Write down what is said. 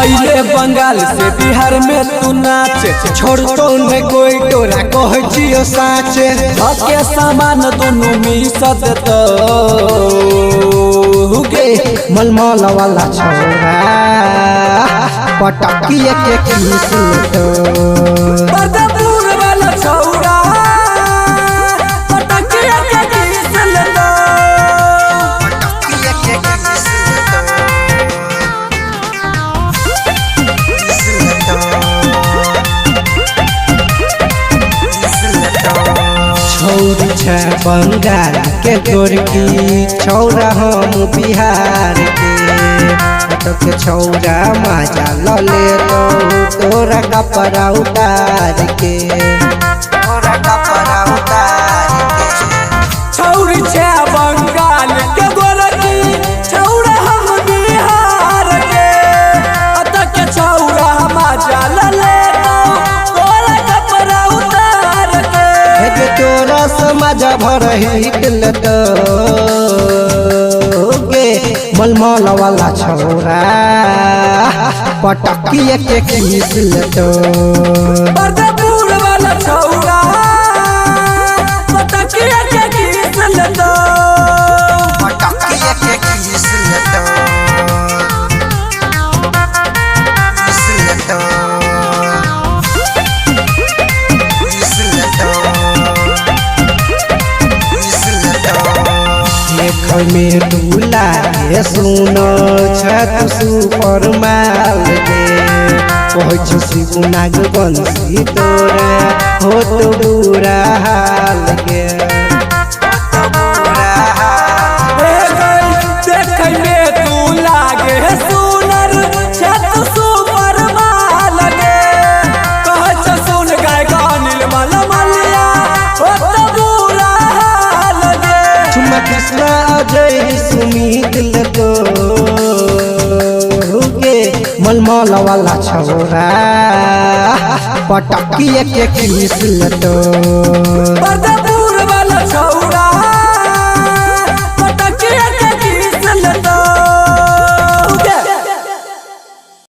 अइले बंगाल से बिहार में तू नाच छोड़ तो न कोई तोरा कह जियो साच के सामान दोनों मिसत तो गे मलमल वाला छोरा पटकिए के किस तो बदपुर वाला छोरा पटकिए के किस तो छौरी छ बंगाल के गोरकी छौरा हम बिहार के छौरा मजा ले लो तोरा कपड़ा उतार के छौरी छ बंगाल के गोरकी छौरा हम बिहार के के छौरा मजा ले लो तोरा कपड़ा उतार के तोरा समझ भर हिटल तो गे मलमल वाला छोरा पटकिए के किसल तो बदपुर वाला छौरा पटकिए के किसल तो में दूला ये सुनो छत सुपर माल गे पहुँच शिवनाग बंसी तोरा हो तो बुरा हाल गे देख में तू लागे सुनर छत सुपर माल गे कहत सुन गाय गानिल माला मालिया हो तो बुरा हाल गे चुम्मा कृष्णा अजय सुमित लगो गे मलमल वाला छोरा पटकिए के किसल तो बदपुर वाला छौरा